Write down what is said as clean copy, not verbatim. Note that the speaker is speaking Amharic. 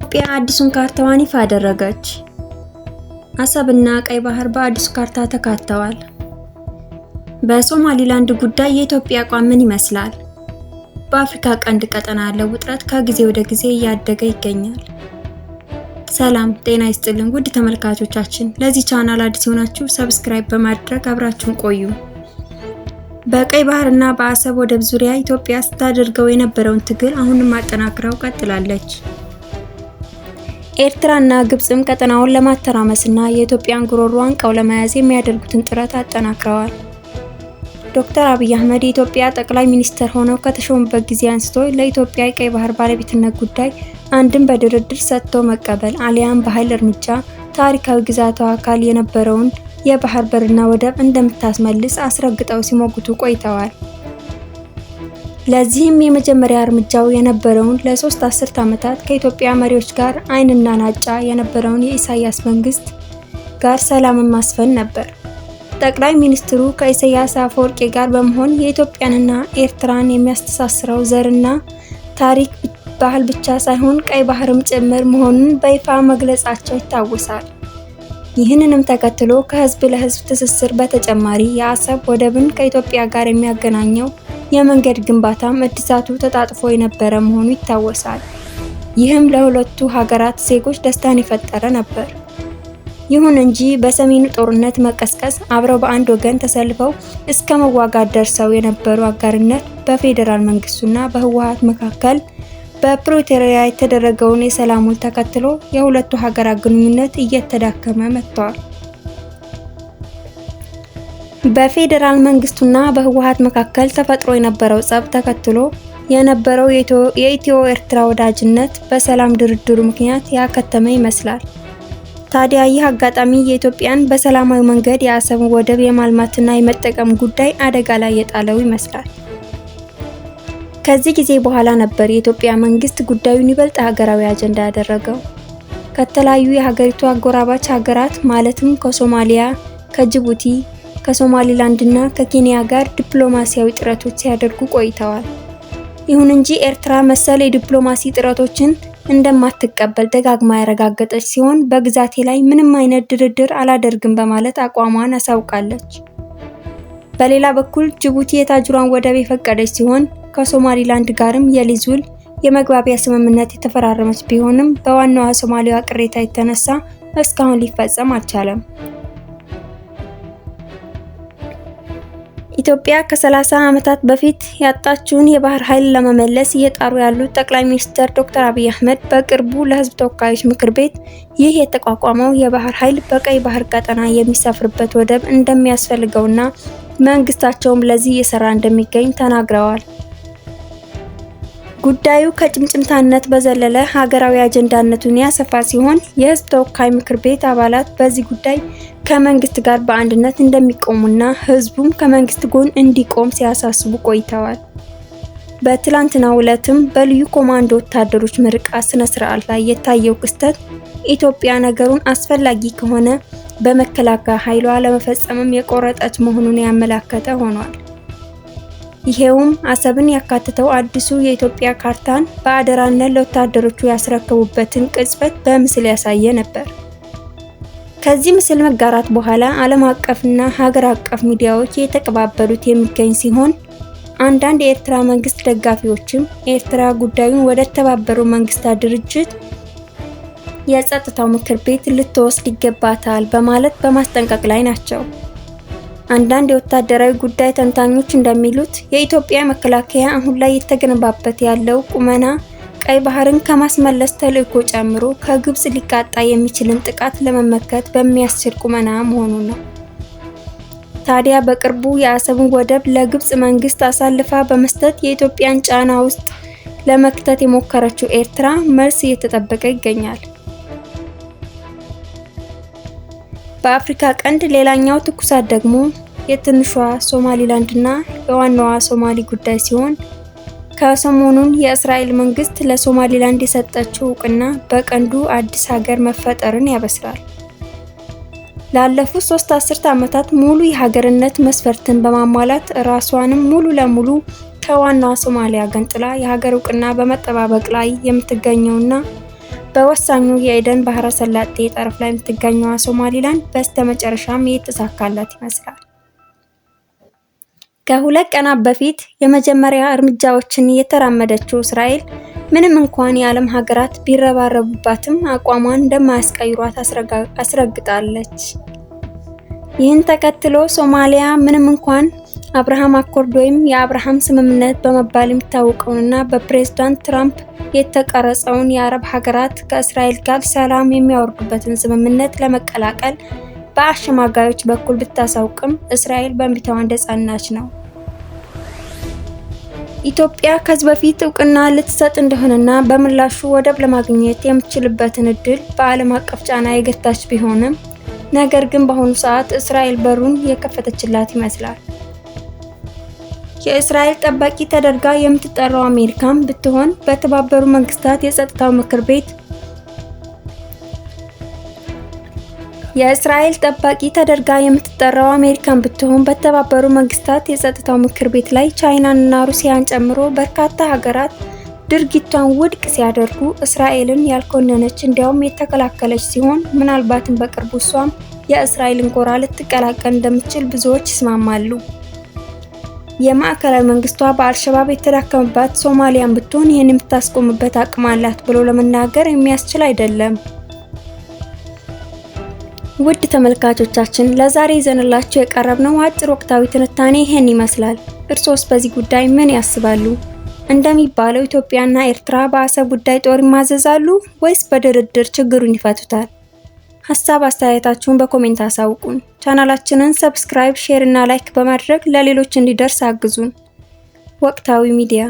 ኢትዮጵያ አዲሱን ካርታዋን ይፋ አደረገች። አሰብና ቀይ ባህር በአዲሱ ካርታ ተካተዋል። በሶማሊላንድ ጉዳይ የኢትዮጵያ አቋም ምን ይመስላል? በአፍሪካ ቀንድ ቀጠና ያለው ውጥረት ከጊዜ ወደ ጊዜ እያደገ ይገኛል። ሰላም ጤና ይስጥልን ውድ ተመልካቾቻችን፣ ለዚህ ቻናል አዲስ ሆናችሁ ሰብስክራይብ በማድረግ አብራችሁን ቆዩ። በቀይ ባህርና በአሰብ ወደብ ዙሪያ ኢትዮጵያ ስታደርገው የነበረውን ትግል አሁንም አጠናክረው ቀጥላለች። ኤርትራና ግብጽም ቀጠናውን ለማተራመስና የኢትዮጵያን ጉሮሮ አንቀው ለመያዝ የሚያደርጉትን ጥረት አጠናክረዋል። ዶክተር አብይ አህመድ የኢትዮጵያ ጠቅላይ ሚኒስትር ሆነው ከተሾሙበት ጊዜ አንስቶ ለኢትዮጵያ የቀይ ባህር ባለቤትነት ጉዳይ አንድም በድርድር ሰጥቶ መቀበል አሊያም በኃይል እርምጃ ታሪካዊ ግዛቷ አካል የነበረውን የባህር በርና ወደብ እንደምታስመልስ አስረግጠው ሲሞግቱ ቆይተዋል። ለዚህም የመጀመሪያ እርምጃው የነበረውን ለ3 አስርት ዓመታት ከኢትዮጵያ መሪዎች ጋር ዓይንና ናጫ የነበረውን የኢሳያስ መንግስት ጋር ሰላምን ማስፈን ነበር። ጠቅላይ ሚኒስትሩ ከኢሳያስ አፈወርቂ ጋር በመሆን የኢትዮጵያንና ኤርትራን የሚያስተሳስረው ዘርና ታሪክ ባህል ብቻ ሳይሆን ቀይ ባህርም ጭምር መሆኑን በይፋ መግለጻቸው ይታወሳል። ይህንንም ተከትሎ ከህዝብ ለህዝብ ትስስር በተጨማሪ የአሰብ ወደብን ከኢትዮጵያ ጋር የሚያገናኘው የመንገድ ግንባታም እድሳቱ ተጣጥፎ የነበረ መሆኑ ይታወሳል። ይህም ለሁለቱ ሀገራት ዜጎች ደስታን የፈጠረ ነበር። ይሁን እንጂ በሰሜኑ ጦርነት መቀስቀስ አብረው በአንድ ወገን ተሰልፈው እስከ መዋጋት ደርሰው የነበሩ አጋርነት በፌዴራል መንግስቱና በህወሓት መካከል በፕሪቶሪያ የተደረገውን የሰላም ውል ተከትሎ የሁለቱ ሀገራት ግንኙነት እየተዳከመ መጥቷል። በፌዴራል መንግስቱና በህወሓት መካከል ተፈጥሮ የነበረው ጸብ ተከትሎ የነበረው የኢትዮ ኤርትራ ወዳጅነት በሰላም ድርድሩ ምክንያት ያከተመ ይመስላል። ታዲያ ይህ አጋጣሚ የኢትዮጵያን በሰላማዊ መንገድ የአሰብን ወደብ የማልማትና የመጠቀም ጉዳይ አደጋ ላይ የጣለው ይመስላል። ከዚህ ጊዜ በኋላ ነበር የኢትዮጵያ መንግስት ጉዳዩን ይበልጥ ሀገራዊ አጀንዳ ያደረገው። ከተለያዩ የሀገሪቱ አጎራባች ሀገራት ማለትም ከሶማሊያ፣ ከጅቡቲ፣ ከሶማሊላንድና ከኬንያ ጋር ዲፕሎማሲያዊ ጥረቶች ሲያደርጉ ቆይተዋል። ይሁን እንጂ ኤርትራ መሰል የዲፕሎማሲ ጥረቶችን እንደማትቀበል ደጋግማ ያረጋገጠች ሲሆን በግዛቴ ላይ ምንም አይነት ድርድር አላደርግም በማለት አቋሟን አሳውቃለች። በሌላ በኩል ጅቡቲ የታጁራን ወደብ የፈቀደች ሲሆን ከሶማሊላንድ ጋርም የሊዝ ውል የመግባቢያ ስምምነት የተፈራረመች ቢሆንም በዋናዋ ሶማሊያ ቅሬታ የተነሳ እስካሁን ሊፈጸም አልቻለም። ኢትዮጵያ ከ30 ዓመታት በፊት ያጣችውን የባህር ኃይል ለመመለስ እየጣሩ ያሉት ጠቅላይ ሚኒስትር ዶክተር አብይ አህመድ በቅርቡ ለሕዝብ ተወካዮች ምክር ቤት ይህ የተቋቋመው የባህር ኃይል በቀይ ባህር ቀጠና የሚሰፍርበት ወደብ እንደሚያስፈልገውና መንግስታቸውም ለዚህ እየሰራ እንደሚገኝ ተናግረዋል። ጉዳዩ ከጭምጭምታነት በዘለለ ሀገራዊ አጀንዳነቱን ያሰፋ ሲሆን የሕዝብ ተወካይ ምክር ቤት አባላት በዚህ ጉዳይ ከመንግስት ጋር በአንድነት እንደሚቆሙና ህዝቡም ከመንግስት ጎን እንዲቆም ሲያሳስቡ ቆይተዋል። በትላንትናው ዕለትም በልዩ ኮማንዶ ወታደሮች ምርቃት ስነ ስርዓት ላይ የታየው ክስተት ኢትዮጵያ ነገሩን አስፈላጊ ከሆነ በመከላከያ ኃይሏ ለመፈጸምም የቆረጠች መሆኑን ያመላከተ ሆኗል። ይሄውም አሰብን ያካተተው አዲሱ የኢትዮጵያ ካርታን በአደራነት ለወታደሮቹ ያስረከቡበትን ቅጽበት በምስል ያሳየ ነበር። ከዚህ ምስል መጋራት በኋላ ዓለም አቀፍና ሀገር አቀፍ ሚዲያዎች የተቀባበሉት የሚገኝ ሲሆን አንዳንድ የኤርትራ መንግስት ደጋፊዎችም ኤርትራ ጉዳዩን ወደ ተባበሩት መንግስታት ድርጅት የጸጥታው ምክር ቤት ልትወስድ ይገባታል በማለት በማስጠንቀቅ ላይ ናቸው። አንዳንድ የወታደራዊ ጉዳይ ተንታኞች እንደሚሉት የኢትዮጵያ መከላከያ አሁን ላይ የተገነባበት ያለው ቁመና ቀይ ባህርን ከማስመለስ ተልዕኮ ጨምሮ ከግብጽ ሊቃጣ የሚችልን ጥቃት ለመመከት በሚያስችል ቁመና መሆኑ ነው። ታዲያ በቅርቡ የአሰብን ወደብ ለግብጽ መንግስት አሳልፋ በመስጠት የኢትዮጵያን ጫና ውስጥ ለመክተት የሞከረችው ኤርትራ መልስ እየተጠበቀ ይገኛል። በአፍሪካ ቀንድ ሌላኛው ትኩሳት ደግሞ የትንሿ ሶማሊላንድና የዋናዋ ሶማሊ ጉዳይ ሲሆን ከሰሞኑን የእስራኤል መንግስት ለሶማሊላንድ የሰጠችው እውቅና በቀንዱ አዲስ ሀገር መፈጠርን ያበስራል። ላለፉት 3 አስርት ዓመታት ሙሉ የሀገርነት መስፈርትን በማሟላት ራሷንም ሙሉ ለሙሉ ከዋናዋ ሶማሊያ ገንጥላ የሀገር እውቅና በመጠባበቅ ላይ የምትገኘውና በወሳኙ የኤደን ባህረ ሰላጤ ጠረፍ ላይ የምትገኘው ሶማሊላንድ በስተመጨረሻም የተሳካላት ይመስላል። ከሁለት ቀናት በፊት የመጀመሪያ እርምጃዎችን የተራመደችው እስራኤል ምንም እንኳን የዓለም ሀገራት ቢረባረቡባትም አቋሟን እንደማያስቀይሯት አስረግጣለች። ይህን ተከትሎ ሶማሊያ ምንም እንኳን አብርሃም አኮርድ ወይም የአብርሃም ስምምነት በመባል የሚታወቀውንና በፕሬዝዳንት ትራምፕ የተቀረጸውን የአረብ ሀገራት ከእስራኤል ጋር ሰላም የሚያወርዱበትን ስምምነት ለመቀላቀል በአሸማጋዮች በኩል ብታሳውቅም እስራኤል በእንቢታዋ እንደጸናች ነው። ኢትዮጵያ ከዚህ በፊት እውቅና ልትሰጥ እንደሆነና በምላሹ ወደብ ለማግኘት የምትችልበትን እድል በዓለም አቀፍ ጫና የገታች ቢሆንም ነገር ግን በአሁኑ ሰዓት እስራኤል በሩን የከፈተችላት ይመስላል። የእስራኤል ጠባቂ ተደርጋ የምትጠራው አሜሪካም ብትሆን በተባበሩት መንግስታት የጸጥታው ምክር ቤት የጸጥታው ምክር ቤት ላይ ቻይናንና ሩሲያን ጨምሮ በርካታ ሀገራት ድርጊቷን ውድቅ ሲያደርጉ እስራኤልን ያልኮነነች እንዲያውም የተከላከለች ሲሆን ምናልባትም በቅርቡ እሷም የእስራኤልን ጎራ ልትቀላቀል እንደምትችል ብዙዎች ይስማማሉ። የማዕከላዊ መንግስቷ በአልሸባብ የተዳከመባት ሶማሊያን ብትሆን ይህን የምታስቆምበት አቅም አላት ብሎ ለመናገር የሚያስችል አይደለም። ውድ ተመልካቾቻችን ለዛሬ ይዘንላችሁ የቀረብነው አጭር ወቅታዊ ትንታኔ ይሄን ይመስላል። እርሶስ በዚህ ጉዳይ ምን ያስባሉ? እንደሚባለው ኢትዮጵያና ኤርትራ በአሰብ ጉዳይ ጦር ይማዘዛሉ ወይስ በድርድር ችግሩን ይፈቱታል? ሀሳብ አስተያየታችሁን በኮሜንት አሳውቁን። ቻናላችንን ሰብስክራይብ፣ ሼር እና ላይክ በማድረግ ለሌሎች እንዲደርስ አግዙን። ወቅታዊ ሚዲያ